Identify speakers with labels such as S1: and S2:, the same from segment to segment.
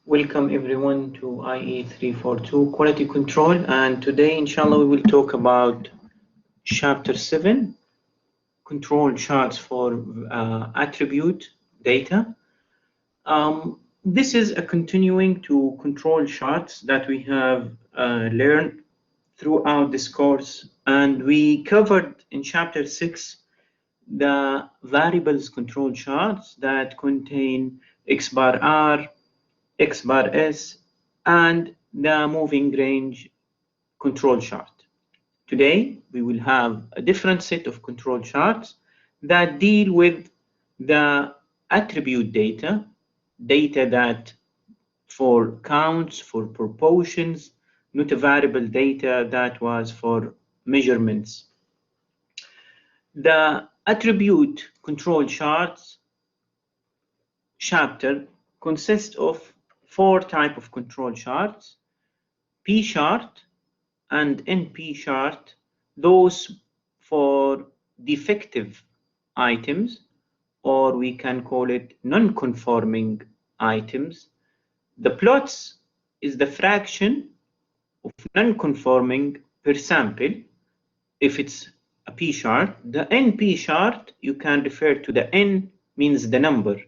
S1: Welcome everyone to IE342 Quality Control, and today inshallah we will talk about chapter 7, control charts for attribute data. This is a continuing to control charts that we have learned throughout this course, and we covered in chapter 6 the variables control charts that contain X bar R, X bar S, and the moving range control chart. Today, we will have a different set of control charts that deal with the attribute data that for counts, for proportions, not a variable data that was for measurements. The attribute control charts chapter consists of 4 types of control charts: P chart and NP chart, those for defective items, or we can call it non-conforming items. The plots is the fraction of non-conforming per sample if it's a P chart. The NP chart, you can refer to the N means the number.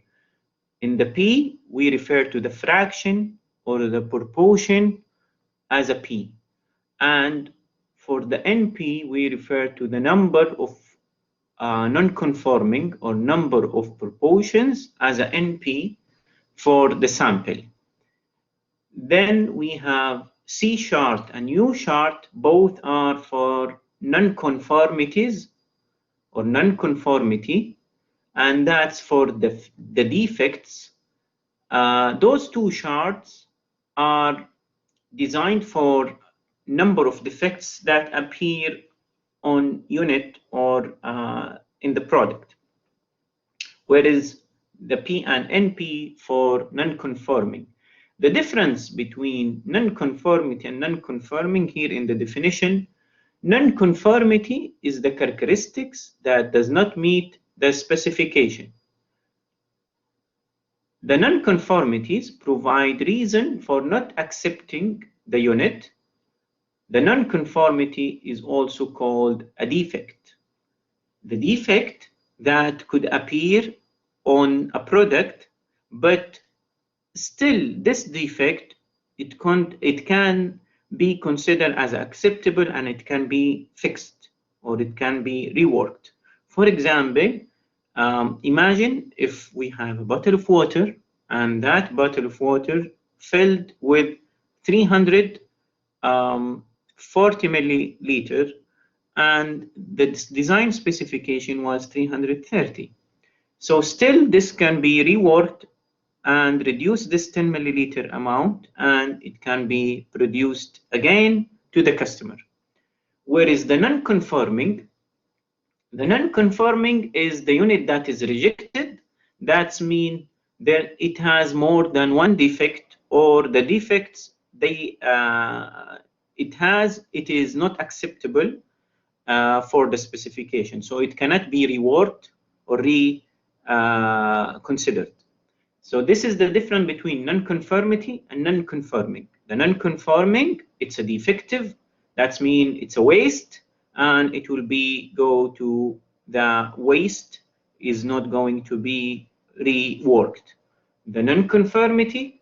S1: In the P, we refer to the fraction or the proportion as a P. And for the NP, we refer to the number of non-conforming or number of proportions as a NP for the sample. Then we have C chart and U chart, both are for non-conformities or non-conformity, and that's for the defects. Those 2 charts are designed for number of defects that appear on unit or in the product, whereas the P and NP for non-conforming. The difference between non-conformity and non-conforming here in the definition: non-conformity is the characteristics that does not meet the specification. The non-conformities provide reason for not accepting the unit. The non-conformity is also called a defect. The defect that could appear on a product, but still this defect, it can be considered as acceptable and it can be fixed or it can be reworked. For example, imagine if we have a bottle of water and that bottle of water filled with 340 milliliter, and the design specification was 330. So still this can be reworked and reduce this 10 milliliter amount, and it can be produced again to the customer. Whereas the non-conforming is the unit that is rejected. That means that it has more than one defect, or the defects it is not acceptable for the specification, so it cannot be reworked or considered. So this is the difference between non-conformity and non-conforming. The non-conforming, it's a defective. That means it's a waste, and it will go to the waste, is not going to be reworked. The non-conformity,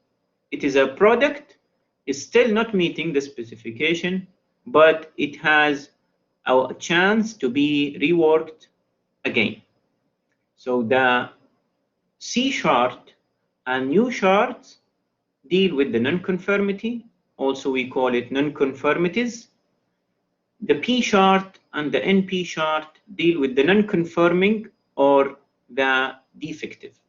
S1: it is a product, is still not meeting the specification, but it has a chance to be reworked again. So the C chart and U charts deal with the non-conformity. Also, we call it non-conformities. The P chart and the NP chart deal with the non-conforming or the defective.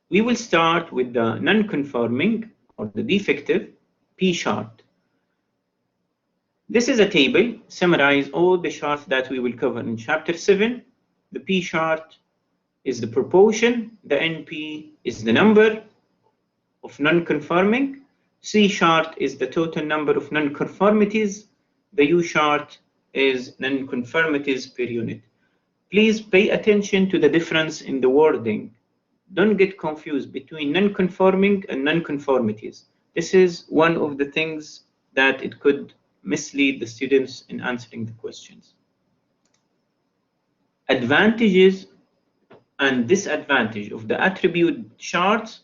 S1: We will start with the non-conforming or the defective P chart. This is a table summarizing all the charts that we will cover in chapter 7. The P chart is the proportion, the NP is the number of non-conforming, C chart is the total number of non-conformities, the U chart is non-conformities per unit. Please pay attention to the difference in the wording. don't get confused between non-conforming and non-conformities. This is one of the things that it could mislead the students in answering the questions. Advantages and disadvantage of the attribute charts.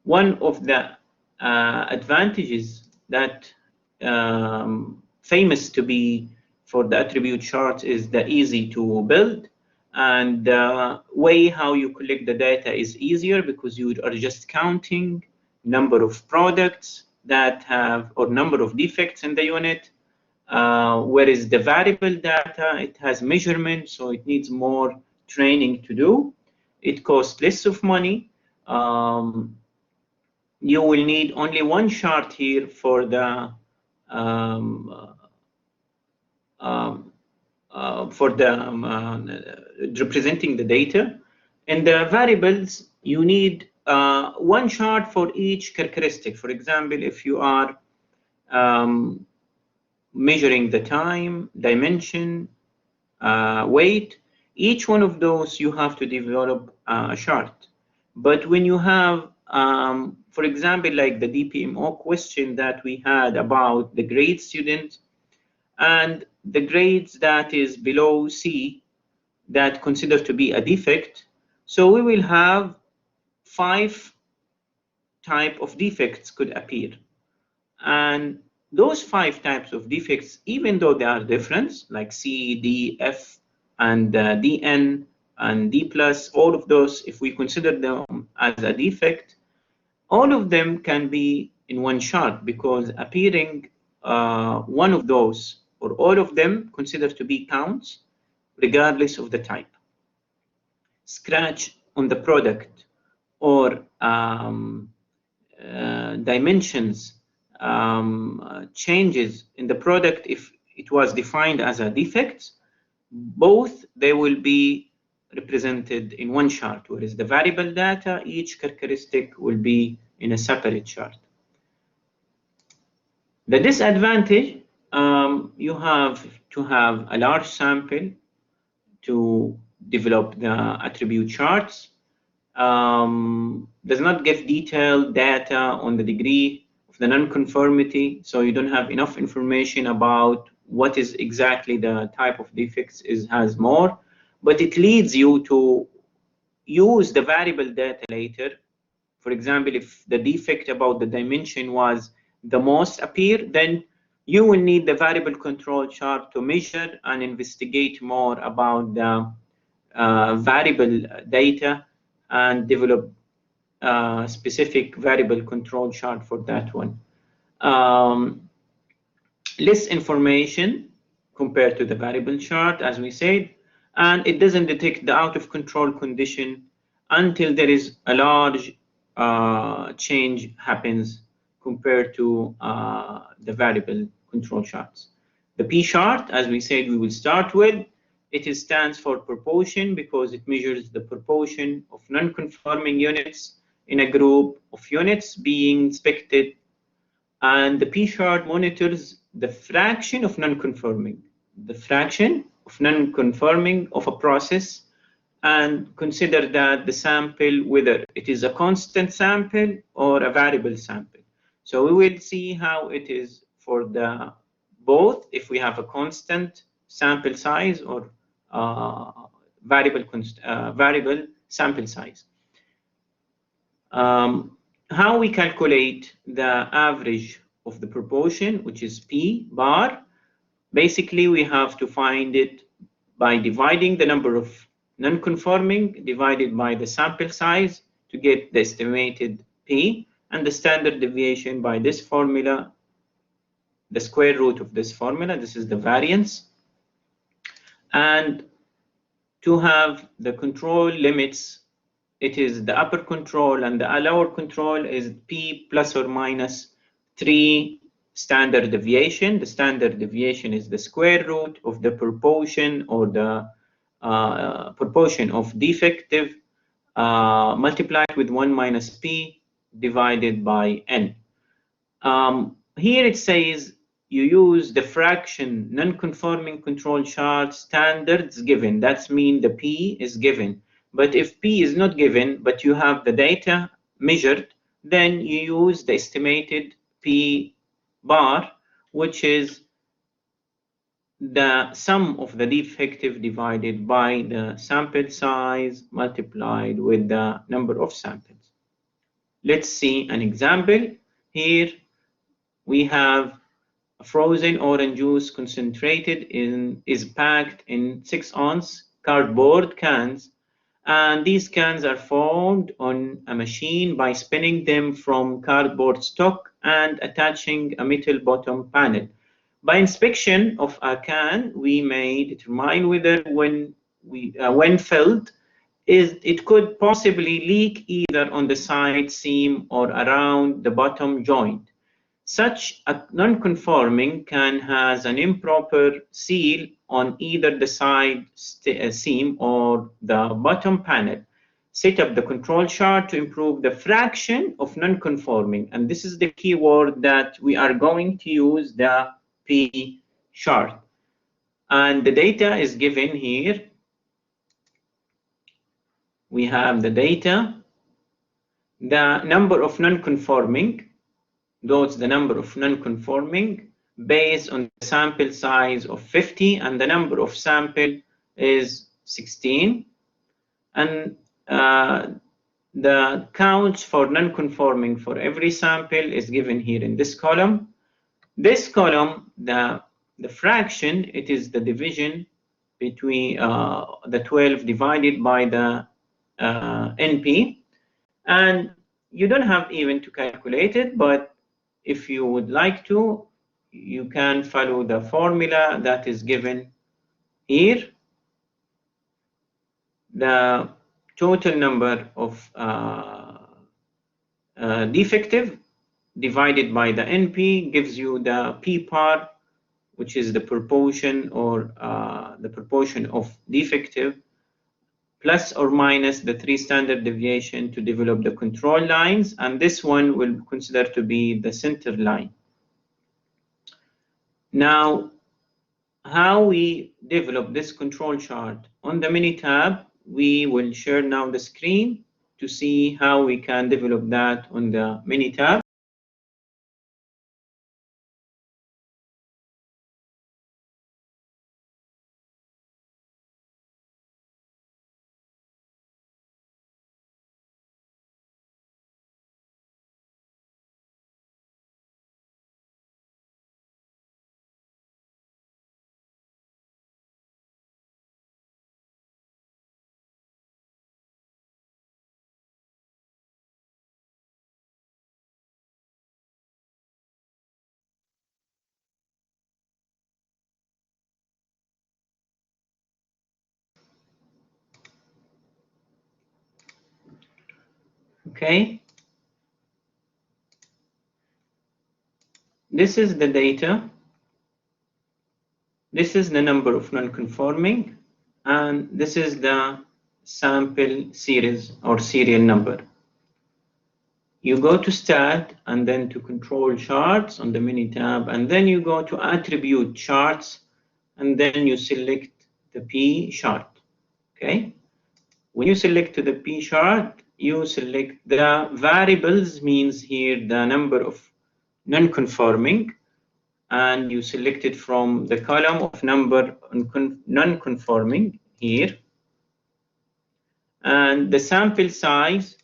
S1: One of the advantages that famous to be for the attribute charts is the easy to build, and the way how you collect the data is easier because you are just counting number of products that have or number of defects in the unit, whereas the variable data, it has measurement, so it needs more training to do. It costs less of money. You will need only one chart here for the representing the data. In the variables, you need one chart for each characteristic. For example, if you are measuring the time, dimension, weight, each one of those you have to develop a chart. But when you have, for example, like the DPMO question that we had about the grade student and the grades that is below C that considered to be a defect, so we will have 5 types of defects could appear. And those 5 types of defects, even though they are different, like C, D, F, and DN and D+, all of those, if we consider them as a defect, all of them can be in one chart because appearing one of those or all of them considered to be counts regardless of the type. Scratch on the product or dimensions, changes in the product, if it was defined as a defect, both they will be represented in one chart, whereas the variable data, each characteristic will be in a separate chart. The disadvantage, you have to have a large sample to develop the attribute charts. Does not give detailed data on the degree of the non-conformity, so you don't have enough information about what is exactly the type of defects has more, but it leads you to use the variable data later. For example, if the defect about the dimension was the most appear, then you will need the variable control chart to measure and investigate more about the variable data and develop a specific variable control chart for that one. Less information compared to the variable chart, as we said, and it doesn't detect the out of control condition until there is a large change happens compared to the variable control charts. The P chart, as we said, we will start with. It stands for proportion because it measures the proportion of non-conforming units in a group of units being inspected. And the P chart monitors the fraction of non-conforming, of a process, and consider that the sample, whether it is a constant sample or a variable sample. So we will see how it is for the both, if we have a constant sample size or variable sample size. How we calculate the average of the proportion, which is P bar. Basically, we have to find it by dividing the number of non-conforming divided by the sample size to get the estimated P, and the standard deviation by this formula, the square root of this formula. This is the variance. And to have the control limits, it is the upper control and the lower control is P plus or minus 3 standard deviation. The standard deviation is the square root of the proportion or the proportion of defective multiplied with 1 minus P divided by N. Here it says you use the fraction non-conforming control chart standards given. That's mean the P is given But if P is not given, but you have the data measured, then you use the estimated P bar, which is the sum of the defective divided by the sample size multiplied with the number of samples. Let's see an example. Here we have a frozen orange juice concentrated is packed in 6-ounce cardboard cans, and these cans are formed on a machine by spinning them from cardboard stock and attaching a metal bottom panel. By inspection of a can, we may determine whether when filled, it could possibly leak either on the side seam or around the bottom joint. Such a non-conforming can has an improper seal on either the side seam or the bottom panel. Set up the control chart to improve the fraction of non-conforming, and this is the key word that we are going to use, the P chart. And the data is given here. We have the data, the number of non-conforming, the number of non-conforming based on the sample size of 50, and the number of sample is 16. And the counts for non-conforming for every sample is given here in this column. This column, the fraction, it is the division between the 12 divided by the NP. And you don't have even to calculate it, but if you would like to, you can follow the formula that is given here. The total number of defective divided by the NP gives you the P par, which is the proportion or the proportion of defective, plus or minus the 3 standard deviation to develop the control lines, and this one will consider to be the center line. Now, how we develop this control chart on the Minitab, we will share now the screen to see how we can develop that on the Minitab. Okay. This is the data. This is the number of non-conforming, and this is the sample series or serial number. You go to Stat and then to Control Charts on the Minitab, and then you go to Attribute Charts, and then you select the P chart. Okay. When you select the P chart, you select the variables, means here the number of non-conforming, and you select it from the column of number non-conforming here. And the sample size,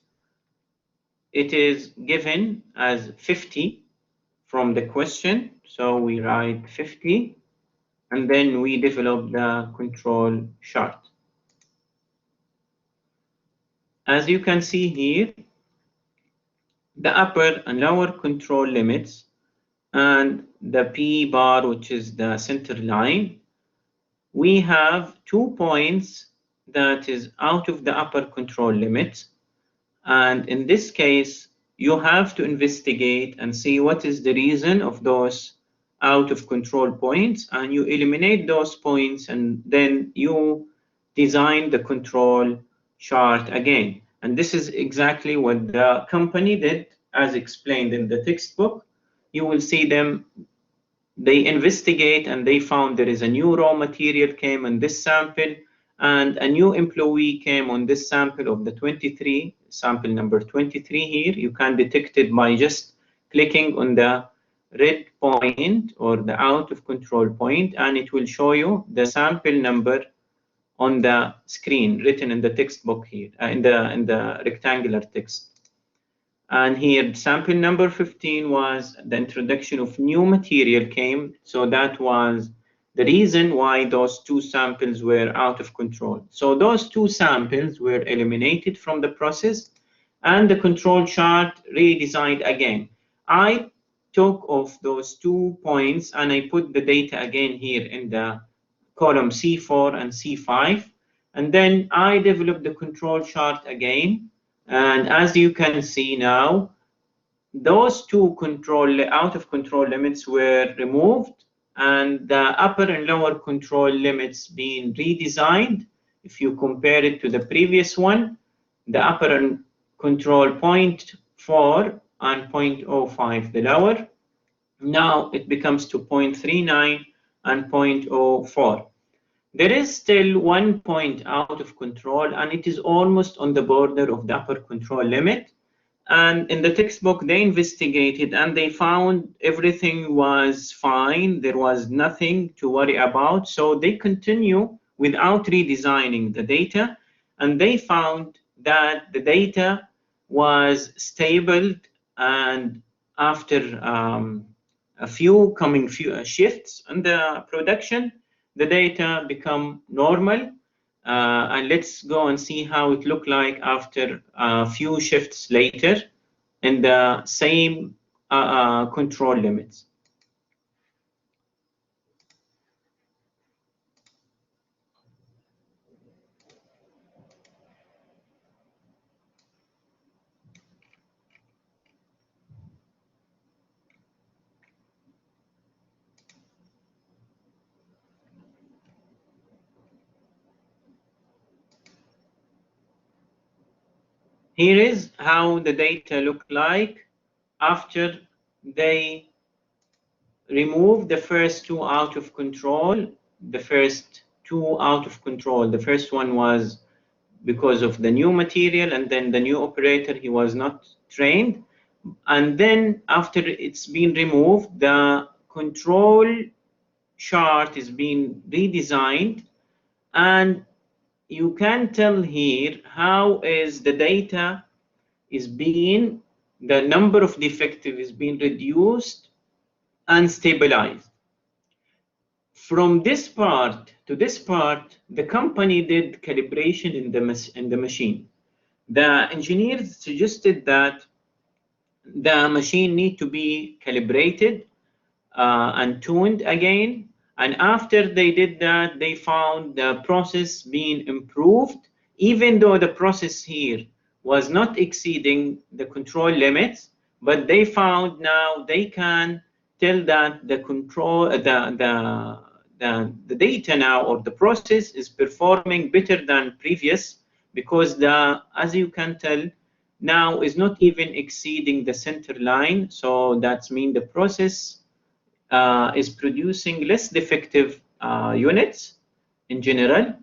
S1: it is given as 50 from the question. So we write 50, and then we develop the control chart. As you can see here, the upper and lower control limits and the P bar, which is the center line, we have 2 points that is out of the upper control limit. And in this case, you have to investigate and see what is the reason of those out of control points, and you eliminate those points, and then you design the control chart again. And this is exactly what the company did, as explained in the textbook. You will see them, they investigate and they found there is a new raw material came in this sample, and a new employee came on this sample of the 23, sample number 23 here. You can detect it by just clicking on the red point or the out of control point, and it will show you the sample number on the screen written in the text box here, in the rectangular text. And here sample number 15 was the introduction of new material came, so that was the reason why those two samples were out of control. So those two samples were eliminated from the process, and the control chart redesigned again. I took off those 2 points and I put the data again here in the column C4 and C5, and then I developed the control chart again. And as you can see now, those two out of control limits were removed, and the upper and lower control limits being redesigned. If you compare it to the previous one, the upper and control 0.4 and 0.05, the lower. Now it becomes to 0.39 and 0.04. There is still 1 point out of control, and it is almost on the border of the upper control limit. And in the textbook, they investigated and they found everything was fine. There was nothing to worry about. So they continue without redesigning the data, and they found that the data was stable, and after a few shifts in the production, the data become normal. And let's go and see how it looked like after a few shifts later in the same control limits. Here is how the data look like after they remove the first two out of control. The first two out of control, the first one was because of the new material, and then the new operator, he was not trained. And then after it's been removed, the control chart is being redesigned, and you can tell here how is the data is being, the number of defective is being reduced and stabilized. From this part to this part, the company did calibration in the machine. The engineers suggested that the machine need to be calibrated and tuned again. And after they did that, they found the process being improved, even though the process here was not exceeding the control limits. But they found now they can tell that the control, the data now, or the process is performing better than previous, because as you can tell, now is not even exceeding the center line. So that means the process is producing less defective units in general.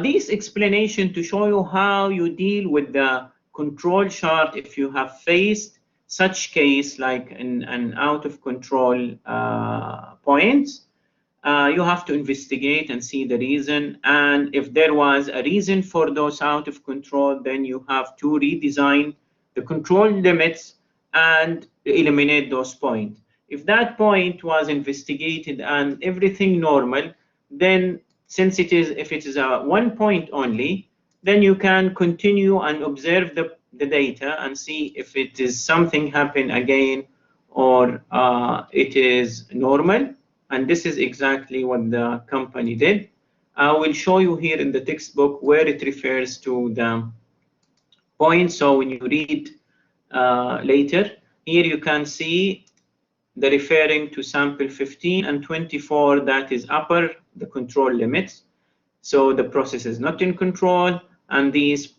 S1: This explanation to show you how you deal with the control chart if you have faced such case like an out of control points. You have to investigate and see the reason, and if there was a reason for those out of control, then you have to redesign the control limits and eliminate those points. If that point was investigated and everything normal, then since if it is a 1 point only, then you can continue and observe the data and see if it is something happen again or it is normal. And this is exactly what the company did. I will show you here in the textbook where it refers to the points. So when you read later, here you can see the referring to sample 15 and 24, that is upper the control limits. So the process is not in control, and these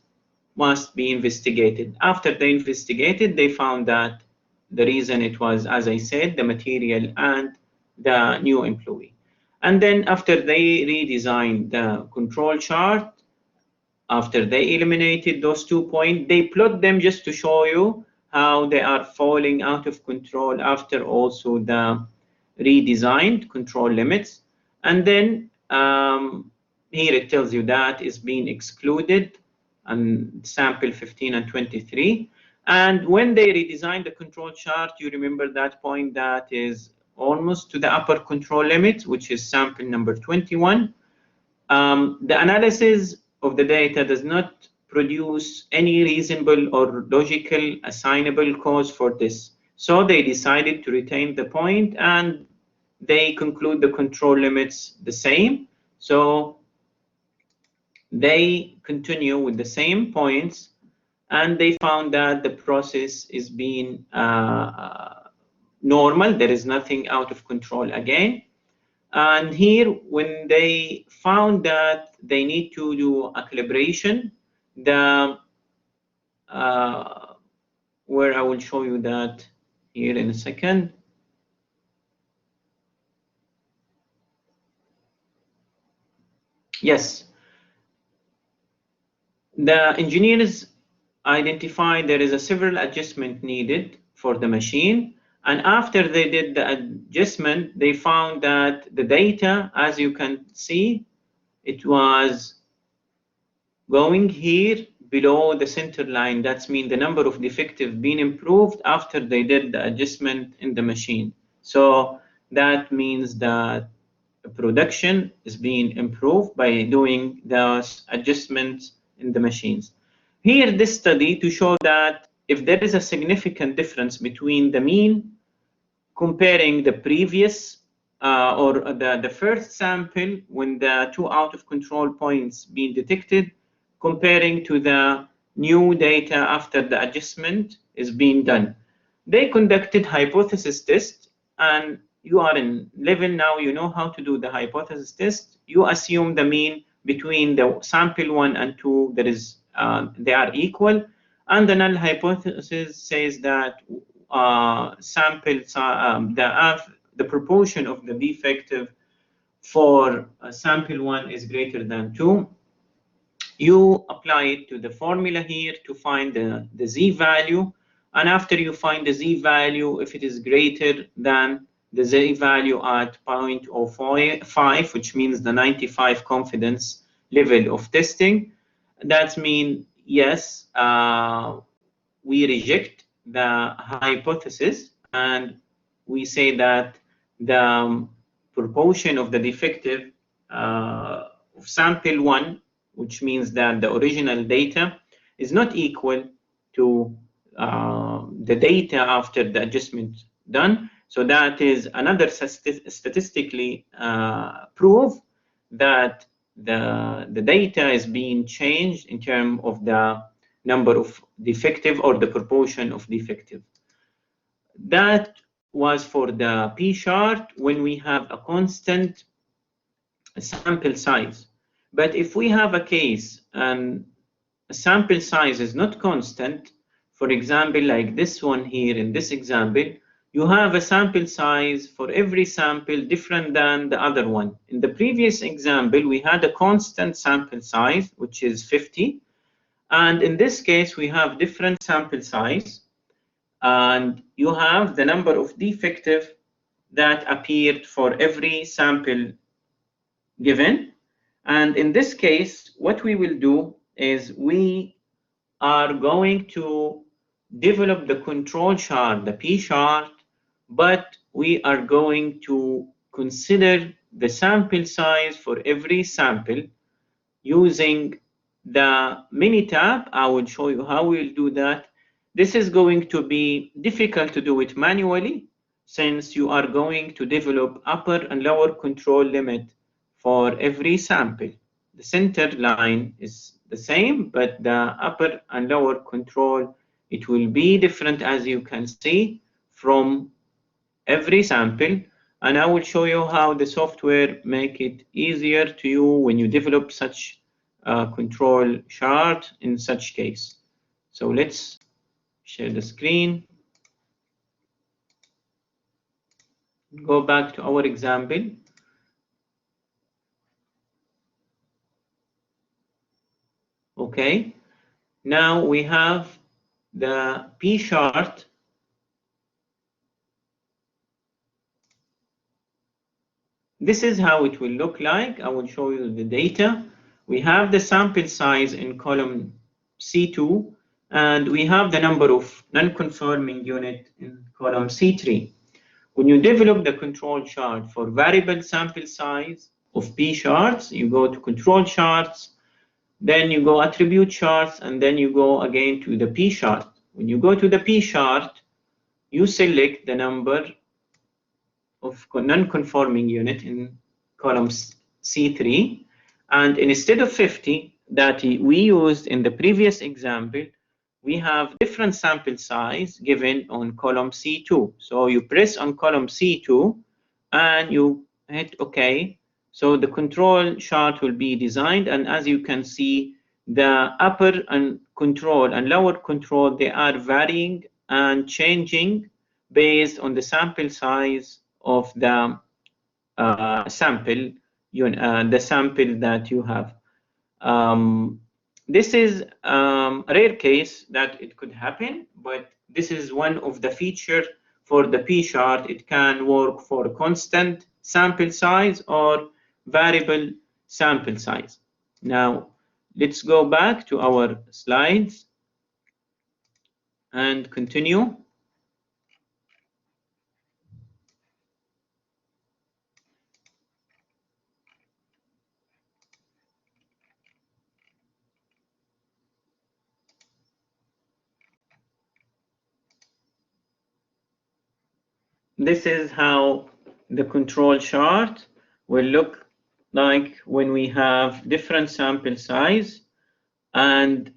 S1: must be investigated. After they investigated, they found that the reason it was, as I said, the material and the new employee. And then after they redesigned the control chart, after they eliminated those 2 points, they plot them just to show you how they are falling out of control after also the redesigned control limits. And then here it tells you that is being excluded on sample 15 and 23. And when they redesigned the control chart, you remember that point that is almost to the upper control limit, which is sample number 21. The analysis of the data does not produce any reasonable or logical assignable cause for this. So they decided to retain the point and they conclude the control limits the same. So they continue with the same points and they found that the process is being normal. There is nothing out of control again. And here, when they found that they need to do a calibration, where I will show you that here in a second. Yes, the engineers identified there is a several adjustment needed for the machine. And after they did the adjustment, they found that the data, as you can see, it was going here below the center line. That's mean the number of defective being improved after they did the adjustment in the machine. So that means that production is being improved by doing those adjustments in the machines. Here, this study to show that if there is a significant difference between the mean comparing the previous or the first sample when the 2 out of control points being detected, comparing to the new data after the adjustment is being done. They conducted hypothesis test, and you are in level now, you know how to do the hypothesis test. You assume the mean between the sample 1 and 2, there is, they are equal, and the null hypothesis says that the proportion of the defective for sample 1 is greater than 2. You apply it to the formula here to find the z-value, and after you find the z-value, if it is greater than the z-value at 0.05, which means the 95 confidence level of testing, that means yes, we reject the hypothesis and we say that the proportion of the defective of sample 1, which means that the original data is not equal to the data after the adjustment done. So that is another statistically proof that the data is being changed in terms of the number of defective or the proportion of defective. That was for the P-chart when we have a constant sample size. But if we have a case and a sample size is not constant, for example, like this one here in this example, you have a sample size for every sample different than the other one. In the previous example, we had a constant sample size, which is 50. And in this case, we have different sample size. And you have the number of defective that appeared for every sample given. And in this case, what we will do is we are going to develop the control chart, the P-chart, but we are going to consider the sample size for every sample using the Minitab. I will show you how we'll do that. This is going to be difficult to do it manually since you are going to develop upper and lower control limit for every sample. The center line is the same, but the upper and lower control, it will be different, as you can see, from every sample. And I will show you how the software make it easier to you when you develop such a control chart in such case. So let's share the screen. Go back to our example. Okay, now we have the P chart. This is how it will look like. I will show you the data. We have the sample size in column C2, and we have the number of non-conforming unit in column C3. When you develop the control chart for variable sample size of P charts, you go to control charts, then you go attribute charts, and then you go again to the P chart. When you go to the P chart, you select the number of non-conforming unit in column C3, and instead of 50 that we used in the previous example, we have different sample size given on column C2. So you press on column C2 and you hit OK. So the control chart will be designed, and as you can see, the upper and control and lower control, they are varying and changing based on the sample size of the sample that you have. This is a rare case that it could happen, but this is one of the features for the P chart. It can work for constant sample size or variable sample size. Now, let's go back to our slides and continue. This is how the control chart will look like when we have different sample size, and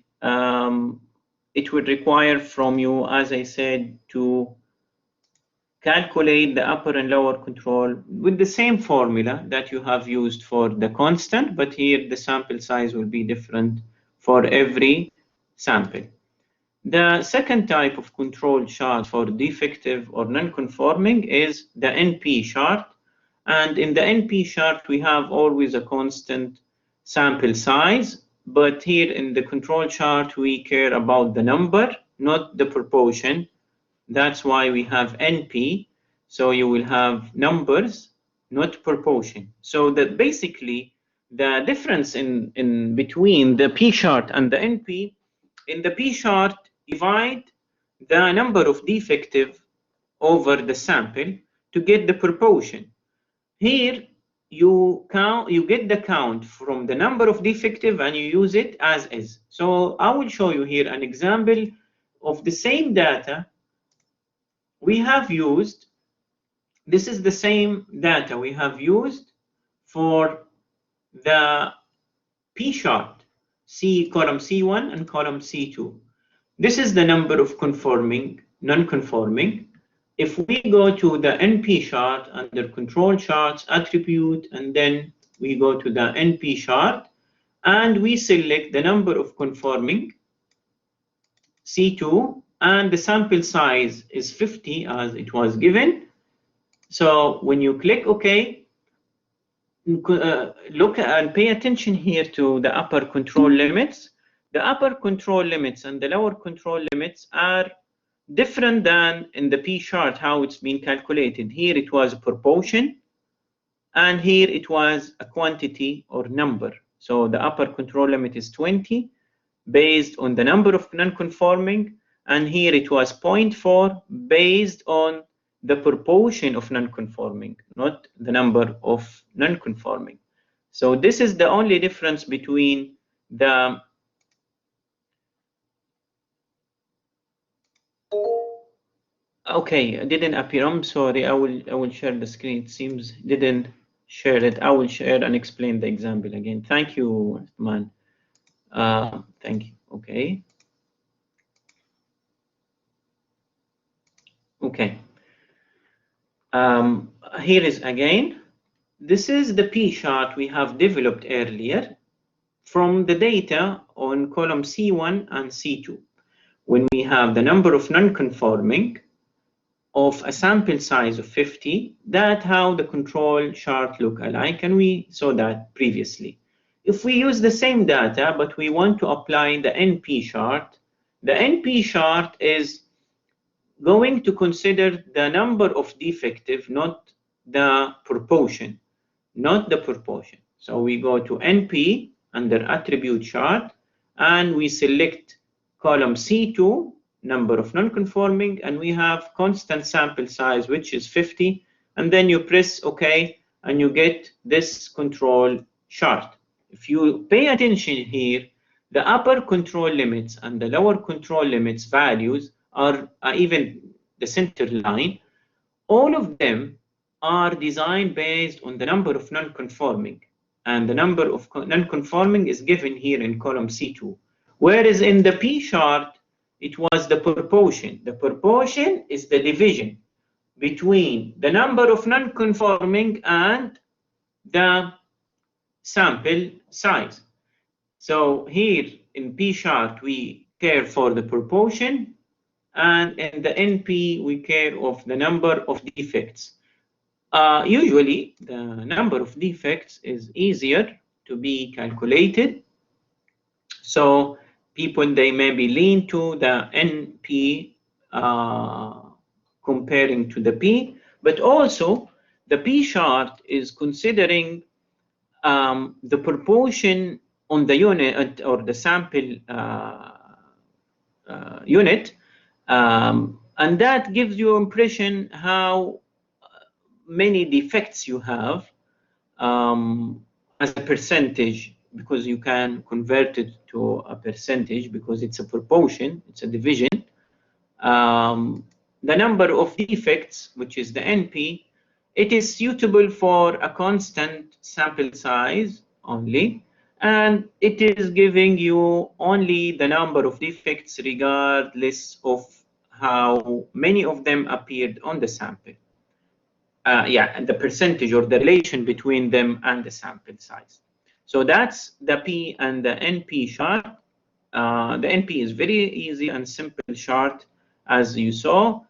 S1: it would require from you, as I said, to calculate the upper and lower control with the same formula that you have used for the constant, but here the sample size will be different for every sample. The second type of control chart for defective or non-conforming is the NP chart. And in the NP chart, we have always a constant sample size. But here in the control chart, we care about the number, not the proportion. That's why we have NP. So you will have numbers, not proportion. So that basically the difference in between the P chart and the NP, in the P chart, divide the number of defective over the sample to get the proportion. Here you get the count from the number of defective and you use it as is. So I will show you here an example of the same data we have used. This is the same data we have used for the P chart, column C1 and column C2. This is the number of conforming, non-conforming. If we go to the NP chart under control charts, attribute, and then we go to the NP chart, and we select the number of conforming, C2, and the sample size is 50 as it was given. So when you click OK, look and pay attention here to the upper control limits. The upper control limits and the lower control limits are different than in the P chart, how it's been calculated. Here it was a proportion, and here it was a quantity or number. So the upper control limit is 20 based on the number of non-conforming, and here it was 0.4 based on the proportion of non-conforming, not the number of non-conforming. So this is the only difference between the okay, it didn't appear. I'm sorry. I will share the screen. It seems didn't share it. I will share and explain the example again. Thank you, man. Thank you. Okay. Okay. Here is again. This is the P chart we have developed earlier from the data on column C1 and C2. When we have the number of non-conforming of a sample size of 50, that's how the control chart look alike, and we saw that previously. If we use the same data, but we want to apply the NP chart, the NP chart is going to consider the number of defective, not the proportion, So we go to NP under attribute chart, and we select column C2, number of non-conforming, and we have constant sample size, which is 50, and then you press OK, and you get this control chart. If you pay attention here, the upper control limits and the lower control limits values are even the center line. All of them are designed based on the number of non-conforming, and the number of non-conforming is given here in column C2. Whereas in the P chart, it was the proportion. The proportion is the division between the number of non-conforming and the sample size. So here in P chart, we care for the proportion, and in the NP, we care of the number of defects. Usually, the number of defects is easier to be calculated. So people, they maybe lean to the NP comparing to the P, but also the P chart is considering the proportion on the unit or the sample unit, and that gives you impression how many defects you have as a percentage, because you can convert it to a percentage because it's a proportion, it's a division. The number of defects, which is the NP, it is suitable for a constant sample size only, and it is giving you only the number of defects regardless of how many of them appeared on the sample. And the percentage or the relation between them and the sample size. So that's the P and the NP chart. The NP is very easy and simple chart, as you saw.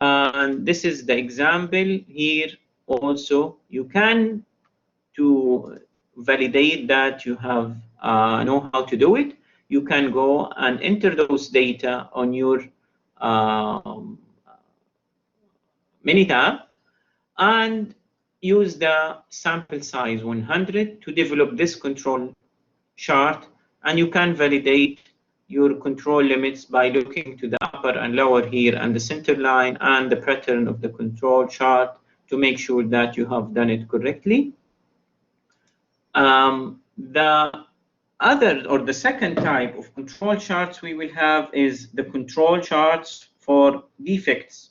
S1: And this is the example here. Also, you can, to validate that you have know how to do it, you can go and enter those data on your Minitab and use the sample size 100 to develop this control chart, and you can validate your control limits by looking to the upper and lower here and the center line and the pattern of the control chart to make sure that you have done it correctly. The other or the second type of control charts we will have is the control charts for defects.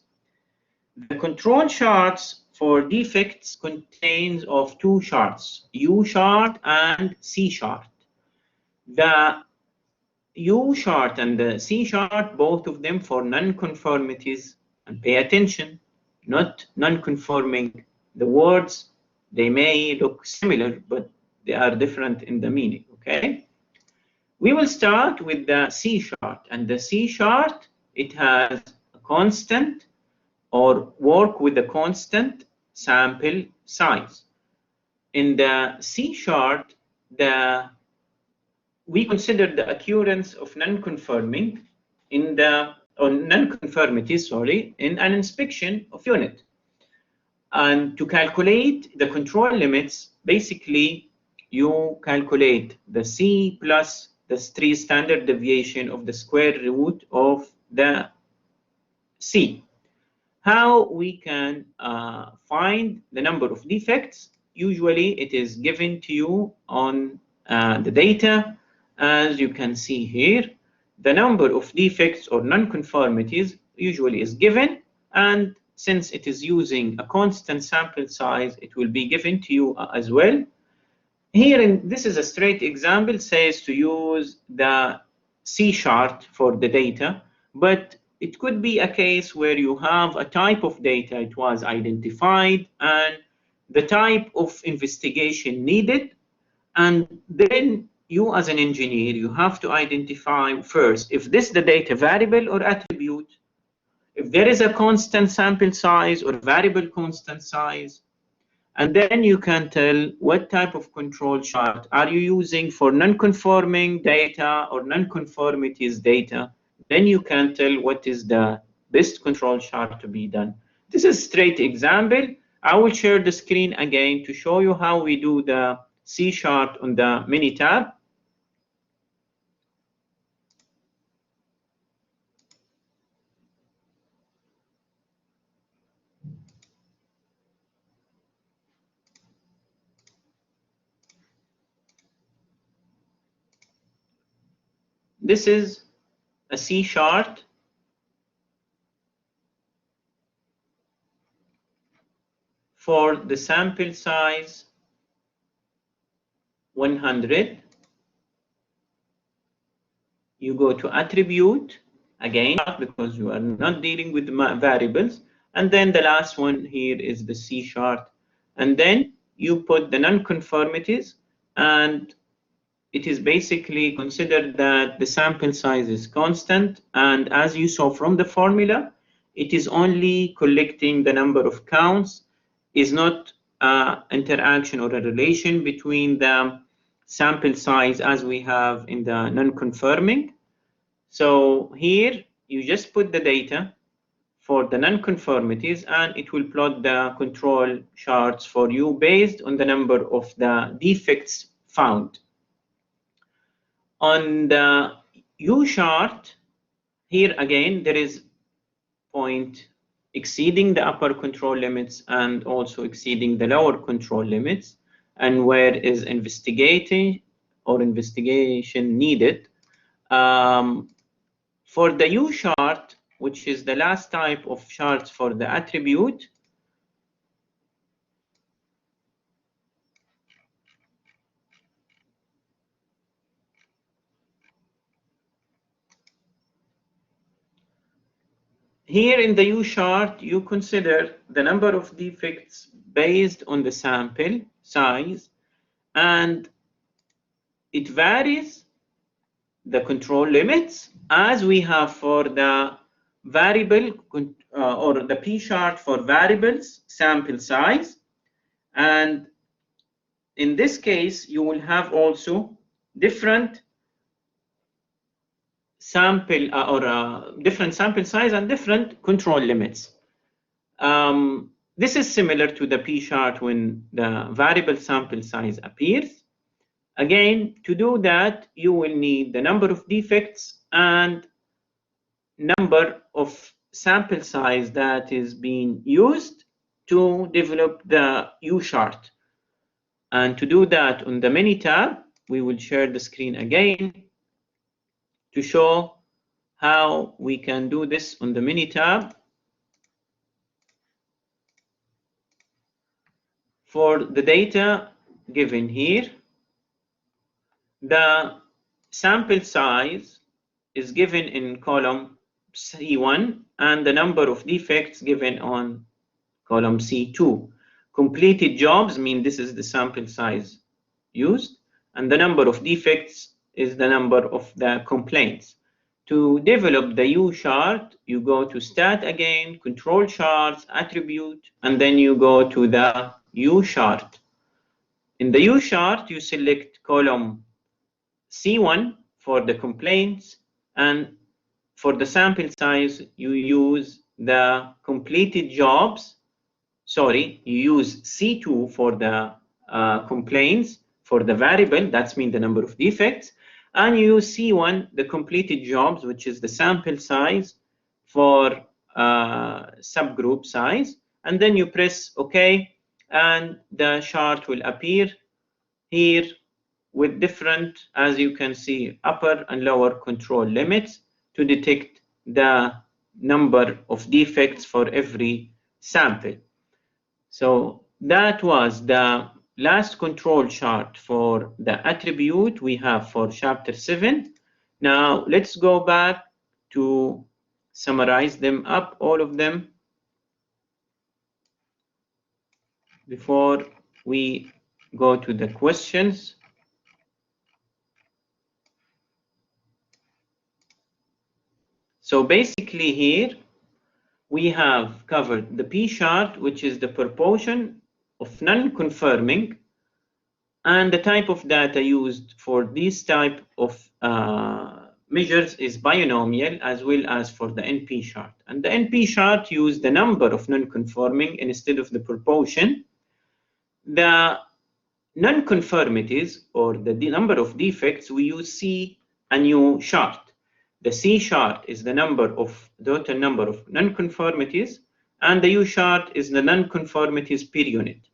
S1: The control charts for defects contains of two charts, U chart and C chart. The U chart and the C chart, both of them for non-conformities, and pay attention, not non-conforming. The words, they may look similar, but they are different in the meaning, okay? We will start with the C chart, and the C chart, it has a constant or work with a constant sample size. In the C chart, we consider the occurrence of non-conforming in the non-conformity, in an inspection of unit. And to calculate the control limits, basically you calculate the C plus the 3 standard deviation of the square root of the C. How we can find the number of defects? Usually it is given to you on the data. As you can see here, the number of defects or non-conformities usually is given, and since it is using a constant sample size, it will be given to you as well. Here, this is a straight example, says to use the C chart for the data, but it could be a case where you have a type of data, it was identified, and the type of investigation needed, and then you as an engineer, you have to identify first if this is the data variable or attribute, if there is a constant sample size or variable constant size, And then you can tell what type of control chart are you using for non-conforming data or non-conformities data. Then you can tell what is the best control chart to be done. This is a straight example. I will share the screen again to show you how we do the C chart on the mini tab. This is a C chart for the sample size 100. You go to attribute again because you are not dealing with variables, and then the last one here is the C chart, and then you put the non-conformities, and it is basically considered that the sample size is constant, and as you saw from the formula, it is only collecting the number of counts, is not interaction or a relation between the sample size as we have in the non-conforming. So here you just put the data for the non-conformities and it will plot the control charts for you based on the number of the defects found. On the U chart, here again, there is point exceeding the upper control limits and also exceeding the lower control limits, and where is investigating or investigation needed. For the U chart, which is the last type of charts for the attribute, here in the U chart, you consider the number of defects based on the sample size, and it varies the control limits as we have for the variable or the P chart for variables sample size. And in this case, you will have also different sample different sample size and different control limits. This is similar to the P chart when the variable sample size appears. Again, to do that, you will need the number of defects and number of sample size that is being used to develop the U chart. And to do that on the mini tab, we will share the screen again to show how we can do this on the mini tab. For the data given here, the sample size is given in column C1 and the number of defects given on column C2. Completed jobs mean this is the sample size used, and the number of defects is the number of the complaints. To develop the U chart, you go to Stat again, Control Charts, Attribute, and then you go to the U chart. In the U chart, you select column C1 for the complaints, and for the sample size, you use the completed jobs. Sorry, you use C2 for the complaints for the variable, that's mean the number of defects, and you use C1, the completed jobs, which is the sample size for subgroup size, and then you press OK, and the chart will appear here with different, as you can see, upper and lower control limits to detect the number of defects for every sample. So that was the last control chart for the attribute we have for chapter 7. Now let's go back to summarize them up, all of them, before we go to the questions. So basically here, we have covered the P chart, which is the proportion of non-conforming, and the type of data used for this type of measures is binomial, as well as for the NP chart. And the NP chart used the number of non-conforming instead of the proportion. The non-conformities, or the number of defects, we use C and U chart. The C chart is the total number of non-conformities, and the U chart is the non-conformities per unit.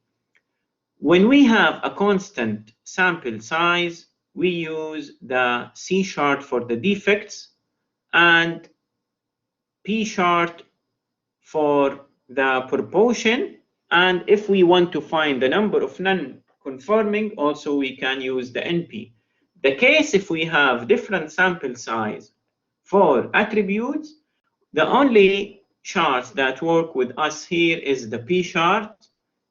S1: When we have a constant sample size, we use the C chart for the defects and P chart for the proportion. And if we want to find the number of non-conforming, also we can use the NP. The case if we have different sample size for attributes, the only charts that work with us here is the P chart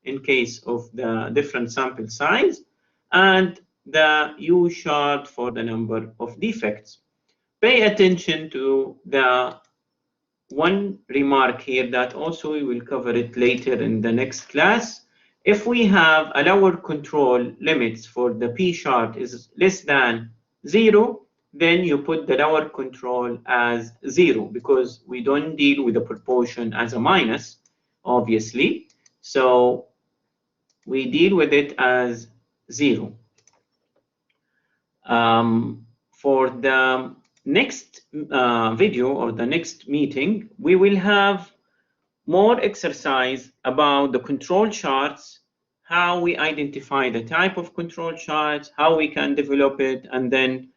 S1: in case of the different sample size, and the U chart for the number of defects. Pay attention to the one remark here that also we will cover it later in the next class. If we have a lower control limits for the P chart is less than 0, then you put the lower control as 0, because we don't deal with the proportion as a minus, obviously. So we deal with it as 0. For the next video or the next meeting, we will have more exercise about the control charts, how we identify the type of control charts, how we can develop it, and then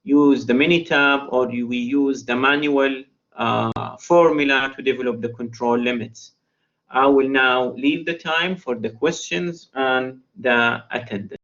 S1: use the Minitab, or we use the manual formula to develop the control limits. I will now leave the time for the questions and the attendance.